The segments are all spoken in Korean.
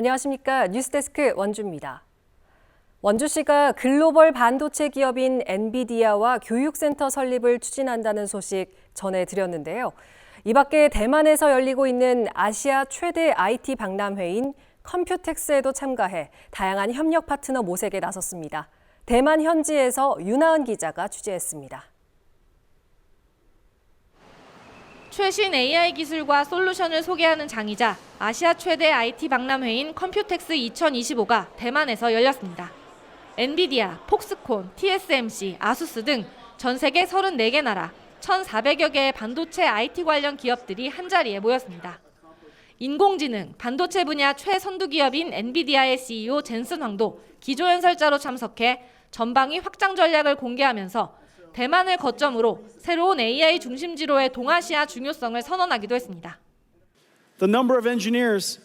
안녕하십니까. 뉴스데스크 원주입니다. 원주시가 글로벌 반도체 기업인 엔비디아와 교육센터 설립을 추진한다는 소식 전해드렸는데요. 이 밖에 대만에서 열리고 있는 아시아 최대 IT 박람회인 컴퓨텍스에도 참가해 다양한 협력 파트너 모색에 나섰습니다. 대만 현지에서 윤하은 기자가 취재했습니다. 최신 AI 기술과 솔루션을 소개하는 장이자 아시아 최대 IT 박람회인 컴퓨텍스 2025가 대만에서 열렸습니다. 엔비디아, 폭스콘, TSMC, 아수스 등 전 세계 34개 나라 1,400여 개의 반도체 IT 관련 기업들이 한자리에 모였습니다. 인공지능, 반도체 분야 최선두 기업인 엔비디아의 CEO 젠슨 황도 기조연설자로 참석해 전방위 확장 전략을 공개하면서 대만을 거점으로 새로운 AI 중심지로의 동아시아 중요성을 선언하기도 했습니다. The number of engineers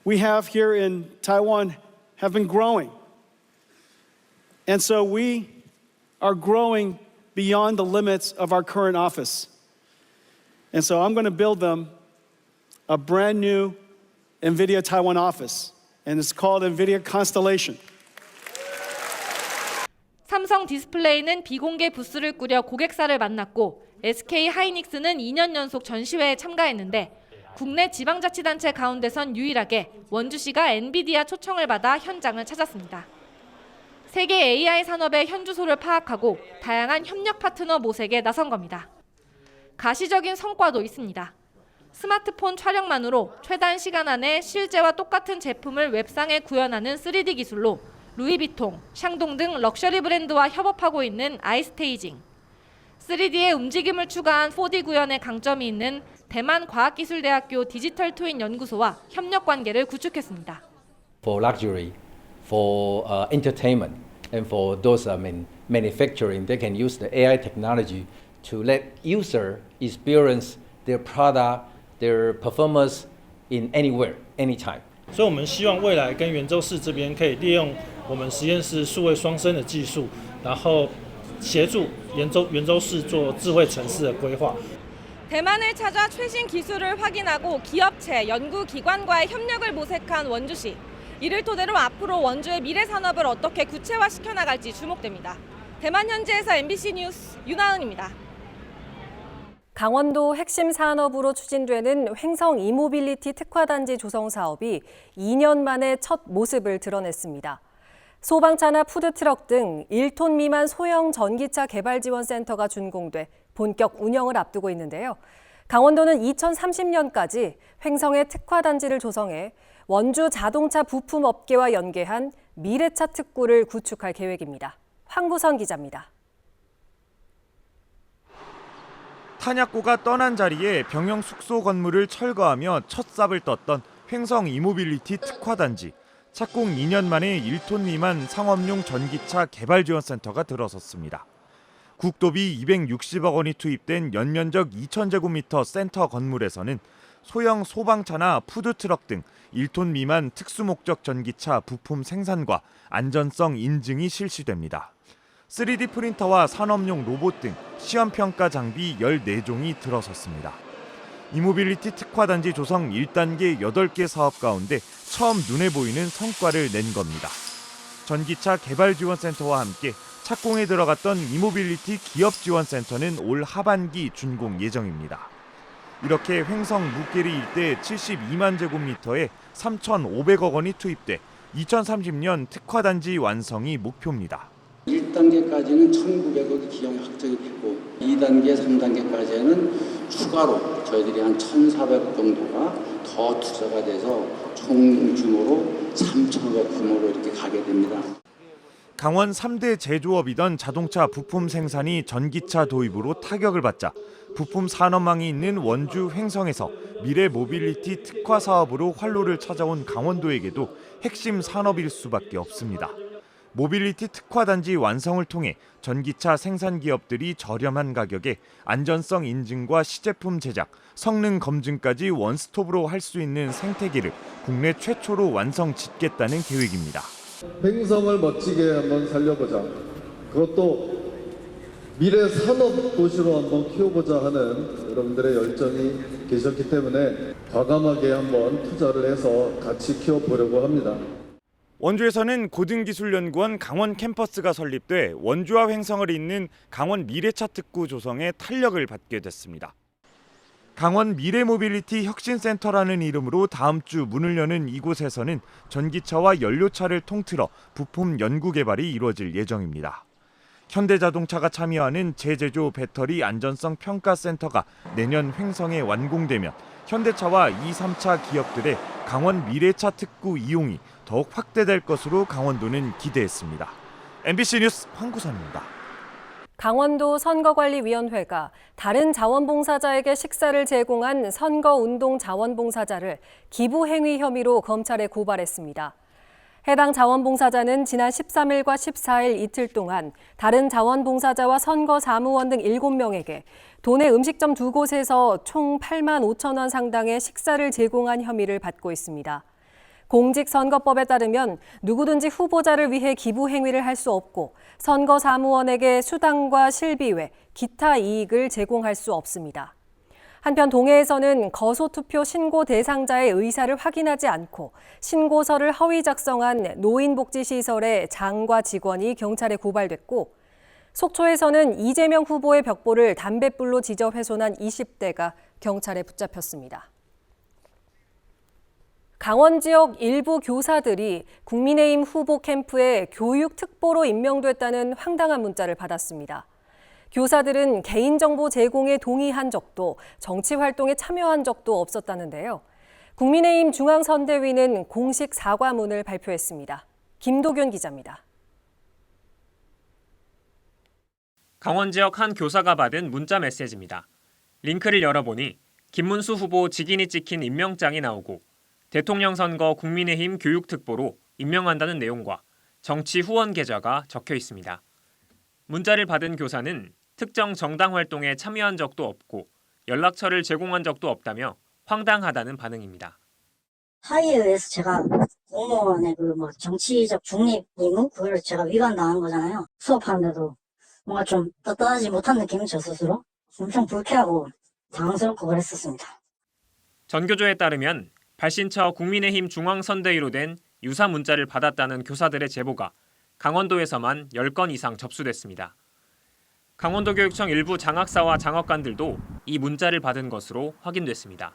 we have here in Taiwan have been growing. And so we are growing beyond the limits of our current office. And so I'm going to build them a brand new NVIDIA Taiwan office, and it's called NVIDIA Constellation. 삼성 디스플레이는 비공개 부스를 꾸려 고객사를 만났고 SK 하이닉스는 2년 연속 전시회에 참가했는데 국내 지방자치단체 가운데선 유일하게 원주시가 엔비디아 초청을 받아 현장을 찾았습니다. 세계 AI 산업의 현주소를 파악하고 다양한 협력 파트너 모색에 나선 겁니다. 가시적인 성과도 있습니다. 스마트폰 촬영만으로 최단 시간 안에 실제와 똑같은 제품을 웹상에 구현하는 3D 기술로 루이비통, 샹동 등 럭셔리 브랜드와 협업하고 있는 아이스테이징, 3D의 움직임을 추가한 4D 구현에 강점이 있는 대만과학기술대학교 디지털 트윈 연구소와 협력 관계를 구축했습니다. For luxury, for entertainment, and for those manufacturing, they can use the AI technology to let user experience their product, their performance in anywhere, anytime. 所以我们希望未来跟圆州市这边可以利用我们实验室数位双生的技术，然后协助圆州市做智慧城市的规划。 대만을 찾아 최신 기술을 확인하고 기업체, 연구기관과의 협력을 모색한 원주시. 이를 토대로 앞으로 원주의 미래 산업을 어떻게 구체화시켜 나갈지 주목됩니다. 대만 현지에서 MBC 뉴스 윤하은입니다. 강원도 핵심 산업으로 추진되는 횡성 이모빌리티 특화단지 조성 사업이 2년 만에 첫 모습을 드러냈습니다. 소방차나 푸드트럭 등 1톤 미만 소형 전기차 개발지원센터가 준공돼 본격 운영을 앞두고 있는데요. 강원도는 2030년까지 횡성의 특화단지를 조성해 원주 자동차 부품 업계와 연계한 미래차 특구를 구축할 계획입니다. 황구선 기자입니다. 탄약고가 떠난 자리에 병영 숙소 건물을 철거하며 첫 삽을 떴던 횡성 이모빌리티 특화단지. 착공 2년 만에 1톤 미만 상업용 전기차 개발지원센터가 들어섰습니다. 국도비 260억 원이 투입된 연면적 2,000제곱미터 센터 건물에서는 소형 소방차나 푸드트럭 등 1톤 미만 특수목적 전기차 부품 생산과 안전성 인증이 실시됩니다. 3D 프린터와 산업용 로봇 등 시험평가 장비 14종이 들어섰습니다. 이모빌리티 특화단지 조성 1단계 8개 사업 가운데 처음 눈에 보이는 성과를 낸 겁니다. 전기차 개발지원센터와 함께 착공에 들어갔던 이모빌리티 기업지원센터는 올 하반기 준공 예정입니다. 이렇게 횡성 무게리 일대 72만 제곱미터에 3,500억 원이 투입돼 2030년 특화단지 완성이 목표입니다. 1단계까지는 1,900억이 기왕에 확정이 되고 2단계, 3단계까지는 추가로 저희들이 한 1,400억 정도가 더 투자가 돼서 총 규모로 3,000억 규모로 이렇게 가게 됩니다. 강원 3대 제조업이던 자동차 부품 생산이 전기차 도입으로 타격을 받자 부품 산업망이 있는 원주 횡성에서 미래 모빌리티 특화 사업으로 활로를 찾아온 강원도에게도 핵심 산업일 수밖에 없습니다. 모빌리티 특화단지 완성을 통해 전기차 생산 기업들이 저렴한 가격에 안전성 인증과 시제품 제작, 성능 검증까지 원스톱으로 할 수 있는 생태계를 국내 최초로 완성 짓겠다는 계획입니다. 횡성을 멋지게 한번 살려보자. 그것도 미래 산업 도시로 한번 키워보자 하는 여러분들의 열정이 계셨기 때문에 과감하게 한번 투자를 해서 같이 키워보려고 합니다. 원주에서는 고등기술연구원 강원 캠퍼스가 설립돼 원주와 횡성을 잇는 강원 미래차 특구 조성에 탄력을 받게 됐습니다. 강원 미래모빌리티 혁신센터라는 이름으로 다음 주 문을 여는 이곳에서는 전기차와 연료차를 통틀어 부품 연구 개발이 이루어질 예정입니다. 현대자동차가 참여하는 제제조 배터리 안전성 평가센터가 내년 횡성에 완공되면 현대차와 2, 3차 기업들의 강원 미래차 특구 이용이 더욱 확대될 것으로 강원도는 기대했습니다. MBC 뉴스 황구선입니다. 강원도 선거관리위원회가 다른 자원봉사자에게 식사를 제공한 선거운동 자원봉사자를 기부행위 혐의로 검찰에 고발했습니다. 해당 자원봉사자는 지난 13일과 14일 이틀 동안 다른 자원봉사자와 선거사무원 등 7명에게 도내 음식점 2곳에서 총 8만 5천 원 상당의 식사를 제공한 혐의를 받고 있습니다. 공직선거법에 따르면 누구든지 후보자를 위해 기부 행위를 할 수 없고 선거사무원에게 수당과 실비 외 기타 이익을 제공할 수 없습니다. 한편 동해에서는 거소투표 신고 대상자의 의사를 확인하지 않고 신고서를 허위 작성한 노인복지시설의 장과 직원이 경찰에 고발됐고 속초에서는 이재명 후보의 벽보를 담뱃불로 지져 훼손한 20대가 경찰에 붙잡혔습니다. 강원 지역 일부 교사들이 국민의힘 후보 캠프에 교육 특보로 임명됐다는 황당한 문자를 받았습니다. 교사들은 개인정보 제공에 동의한 적도 정치 활동에 참여한 적도 없었다는데요. 국민의힘 중앙선대위는 공식 사과문을 발표했습니다. 김도균 기자입니다. 강원 지역 한 교사가 받은 문자 메시지입니다. 링크를 열어보니 김문수 후보 직인이 찍힌 임명장이 나오고 대통령 선거 국민의힘 교육특보로 임명한다는 내용과 정치 후원 계좌가 적혀 있습니다. 문자를 받은 교사는 특정 정당 활동에 참여한 적도 없고 연락처를 제공한 적도 없다며 황당하다는 반응입니다. 하위에 의해서 제가 공무원의 정치적 중립 의무 그걸 제가 위반당한 거잖아요. 수업하는데도 뭔가 좀 떳떳하지 못한 느낌이 저 스스로 엄청 불쾌하고 당황스럽고 그랬었습니다. 전교조에 따르면 발신처 국민의힘 중앙선대위로 된 유사 문자를 받았다는 교사들의 제보가 강원도에서만 10건 이상 접수됐습니다. 강원도교육청 일부 장학사와 장학관들도 이 문자를 받은 것으로 확인됐습니다.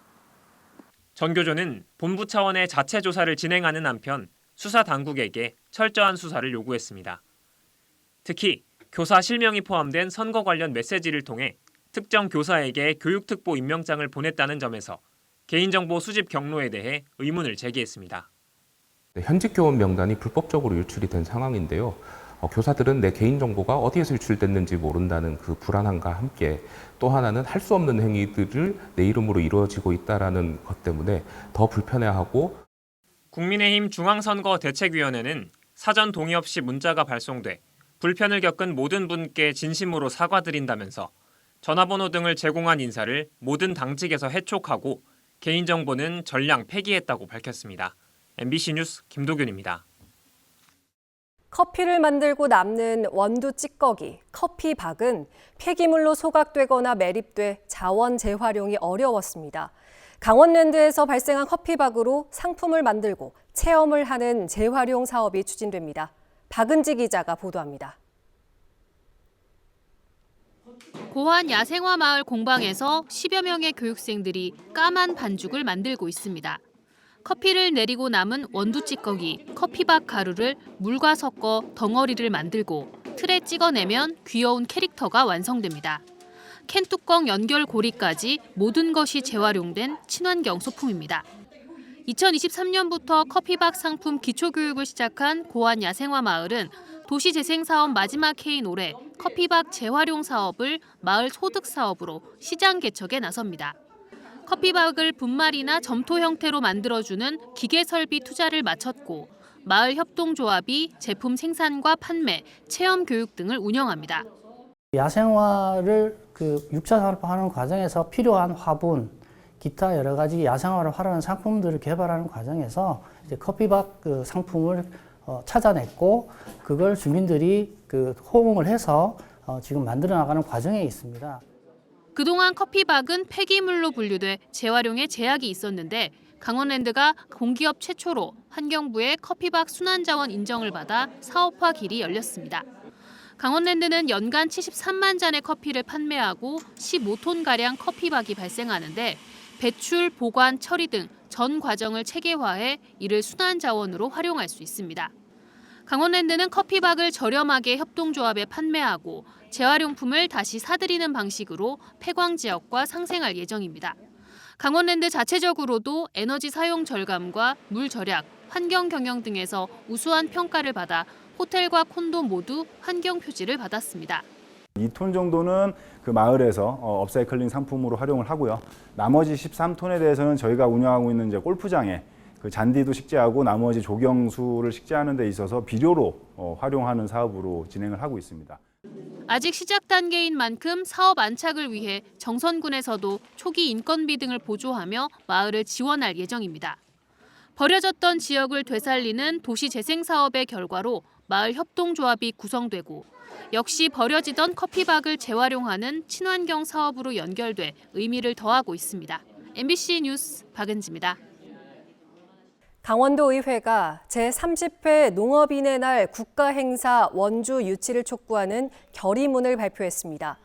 전교조는 본부 차원의 자체 조사를 진행하는 한편 수사 당국에게 철저한 수사를 요구했습니다. 특히 교사 실명이 포함된 선거 관련 메시지를 통해 특정 교사에게 교육특보 임명장을 보냈다는 점에서 개인정보 수집 경로에 대해 의문을 제기했습니다. 현직 교원 명단이 불법적으로 유출이 된 상황인데요. 교사들은 내 개인정보가 어디에서 유출됐는지 모른다는 그 불안함과 함께 또 하나는 할 수 없는 행위들을 내 이름으로 이루어지고 있다는 것 때문에 더 불편해하고 국민의힘 중앙선거대책위원회는 사전 동의 없이 문자가 발송돼 불편을 겪은 모든 분께 진심으로 사과드린다면서 전화번호 등을 제공한 인사를 모든 당직에서 해촉하고 개인정보는 전량 폐기했다고 밝혔습니다. MBC 뉴스 김도균입니다. 커피를 만들고 남는 원두 찌꺼기, 커피박은 폐기물로 소각되거나 매립돼 자원 재활용이 어려웠습니다. 강원랜드에서 발생한 커피박으로 상품을 만들고 체험을 하는 재활용 사업이 추진됩니다. 박은지 기자가 보도합니다. 고환 야생화 마을 공방에서 10여 명의 교육생들이 까만 반죽을 만들고 있습니다. 커피를 내리고 남은 원두 찌꺼기, 커피박 가루를 물과 섞어 덩어리를 만들고 틀에 찍어내면 귀여운 캐릭터가 완성됩니다. 캔 뚜껑 연결 고리까지 모든 것이 재활용된 친환경 소품입니다. 2023년부터 커피박 상품 기초교육을 시작한 고환 야생화 마을은 도시재생사업 마지막 해인 올해 커피박 재활용 사업을 마을 소득 사업으로 시장 개척에 나섭니다. 커피박을 분말이나 점토 형태로 만들어주는 기계 설비 투자를 마쳤고 마을 협동조합이 제품 생산과 판매, 체험 교육 등을 운영합니다. 야생화를 6차 산업화하는 과정에서 필요한 화분, 기타 여러 가지 야생화를 활용하는 상품들을 개발하는 과정에서 이제 커피박 상품을 찾아냈고 그걸 주민들이 호응을 해서 지금 만들어 나가는 과정에 있습니다. 그동안 커피박은 폐기물로 분류돼 재활용에 제약이 있었는데 강원랜드가 공기업 최초로 환경부의 커피박 순환자원 인정을 받아 사업화 길이 열렸습니다. 강원랜드는 연간 73만 잔의 커피를 판매하고 15톤가량 커피박이 발생하는데 배출, 보관, 처리 등 전 과정을 체계화해 이를 순환자원으로 활용할 수 있습니다. 강원랜드는 커피박을 저렴하게 협동조합에 판매하고 재활용품을 다시 사들이는 방식으로 폐광 지역과 상생할 예정입니다. 강원랜드 자체적으로도 에너지 사용 절감과 물 절약, 환경 경영 등에서 우수한 평가를 받아 호텔과 콘도 모두 환경 표지를 받았습니다. 2톤 정도는 그 마을에서 업사이클링 상품으로 활용을 하고요. 나머지 13톤에 대해서는 저희가 운영하고 있는 이제 골프장에 그 잔디도 식재하고 나머지 조경수를 식재하는 데 있어서 비료로 활용하는 사업으로 진행을 하고 있습니다. 아직 시작 단계인 만큼 사업 안착을 위해 정선군에서도 초기 인건비 등을 보조하며 마을을 지원할 예정입니다. 버려졌던 지역을 되살리는 도시재생 사업의 결과로 마을 협동조합이 구성되고 역시 버려지던 커피박을 재활용하는 친환경 사업으로 연결돼 의미를 더하고 있습니다. MBC 뉴스 박은지입니다. 강원도의회가 제30회 농업인의 날 국가행사 원주 유치를 촉구하는 결의문을 발표했습니다.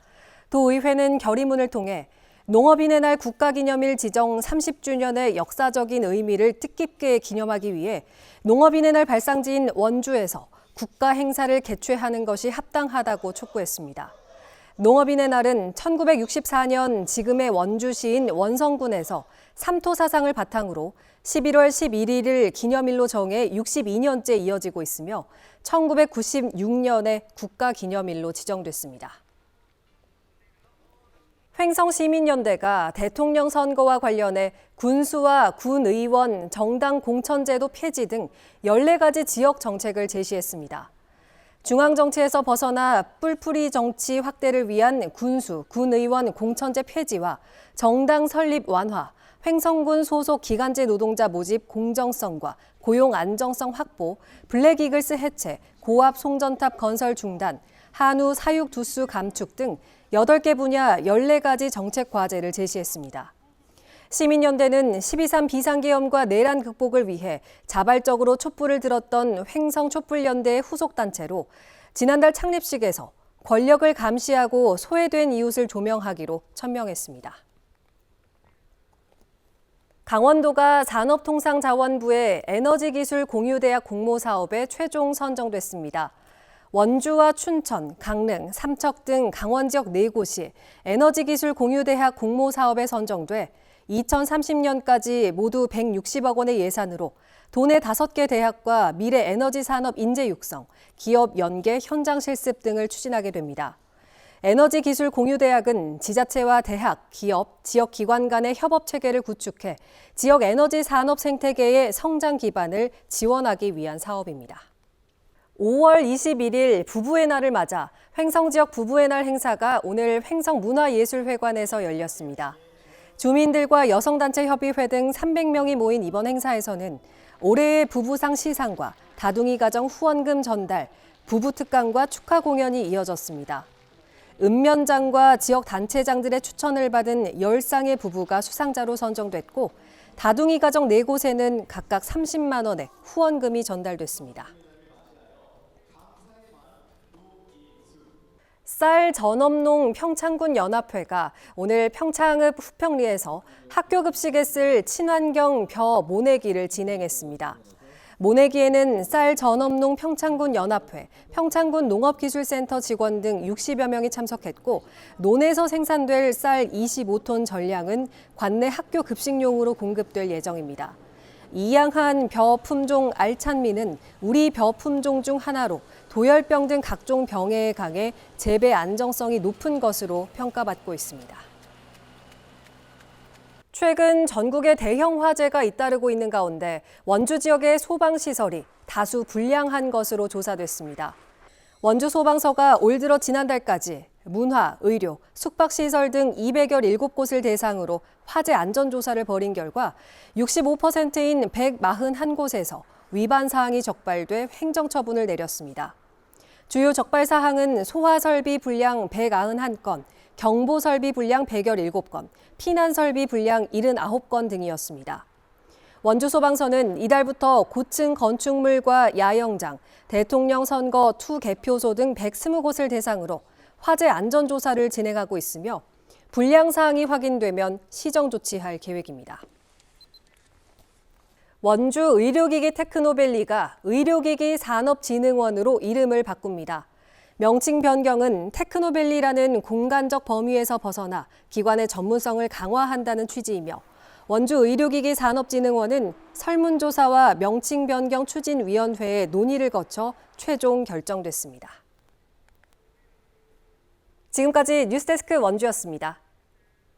도의회는 결의문을 통해 농업인의 날 국가기념일 지정 30주년의 역사적인 의미를 뜻깊게 기념하기 위해 농업인의 날 발상지인 원주에서 국가행사를 개최하는 것이 합당하다고 촉구했습니다. 농업인의 날은 1964년 지금의 원주시인 원성군에서 삼토 사상을 바탕으로 11월 11일을 기념일로 정해 62년째 이어지고 있으며 1996년에 국가기념일로 지정됐습니다. 횡성시민연대가 대통령 선거와 관련해 군수와 군의원, 정당 공천제도 폐지 등 14가지 지역 정책을 제시했습니다. 중앙정치에서 벗어나 뿔풀이 정치 확대를 위한 군수, 군의원 공천제 폐지와 정당 설립 완화, 횡성군 소속 기간제 노동자 모집 공정성과 고용 안정성 확보, 블랙이글스 해체, 고압 송전탑 건설 중단, 한우 사육 두수 감축 등 8개 분야 14가지 정책 과제를 제시했습니다. 시민연대는 12.3 비상계엄과 내란 극복을 위해 자발적으로 촛불을 들었던 횡성촛불연대의 후속단체로 지난달 창립식에서 권력을 감시하고 소외된 이웃을 조명하기로 천명했습니다. 강원도가 산업통상자원부의 에너지기술 공유대학 공모 사업에 최종 선정됐습니다. 원주와 춘천, 강릉, 삼척 등 강원 지역 4곳이 에너지기술 공유대학 공모 사업에 선정돼 2030년까지 모두 160억 원의 예산으로 도내 5개 대학과 미래 에너지 산업 인재 육성, 기업 연계 현장 실습 등을 추진하게 됩니다. 에너지기술 공유대학은 지자체와 대학, 기업, 지역기관 간의 협업 체계를 구축해 지역 에너지 산업 생태계의 성장 기반을 지원하기 위한 사업입니다. 5월 21일 부부의 날을 맞아 횡성 지역 부부의 날 행사가 오늘 횡성문화예술회관에서 열렸습니다. 주민들과 여성단체협의회 등 300명이 모인 이번 행사에서는 올해의 부부상 시상과 다둥이 가정 후원금 전달, 부부 특강과 축하 공연이 이어졌습니다. 읍면장과 지역 단체장들의 추천을 받은 10쌍의 부부가 수상자로 선정됐고 다둥이 가정 4곳에는 각각 30만 원의 후원금이 전달됐습니다. 쌀 전업농 평창군 연합회가 오늘 평창읍 후평리에서 학교 급식에 쓸 친환경 벼 모내기를 진행했습니다. 모내기에는 쌀 전업농 평창군 연합회, 평창군 농업기술센터 직원 등 60여 명이 참석했고 논에서 생산될 쌀 25톤 전량은 관내 학교 급식용으로 공급될 예정입니다. 이양한 벼 품종 알찬미는 우리 벼 품종 중 하나로 도열병 등 각종 병해에 강해 재배 안정성이 높은 것으로 평가받고 있습니다. 최근 전국에 대형 화재가 잇따르고 있는 가운데 원주 지역의 소방시설이 다수 불량한 것으로 조사됐습니다. 원주 소방서가 올 들어 지난달까지 문화, 의료, 숙박시설 등 217곳을 대상으로 화재 안전조사를 벌인 결과 65%인 141곳에서 위반 사항이 적발돼 행정처분을 내렸습니다. 주요 적발 사항은 소화설비 불량 191건, 경보설비 불량 117건, 피난설비 불량 79건 등이었습니다. 원주소방서는 이달부터 고층 건축물과 야영장, 대통령 선거 투 개표소 등 120곳을 대상으로 화재 안전조사를 진행하고 있으며 불량 사항이 확인되면 시정 조치할 계획입니다. 원주 의료기기 테크노밸리가 의료기기 산업진흥원으로 이름을 바꿉니다. 명칭 변경은 테크노밸리라는 공간적 범위에서 벗어나 기관의 전문성을 강화한다는 취지이며 원주 의료기기 산업진흥원은 설문조사와 명칭 변경 추진위원회의 논의를 거쳐 최종 결정됐습니다. 지금까지 뉴스데스크 원주였습니다.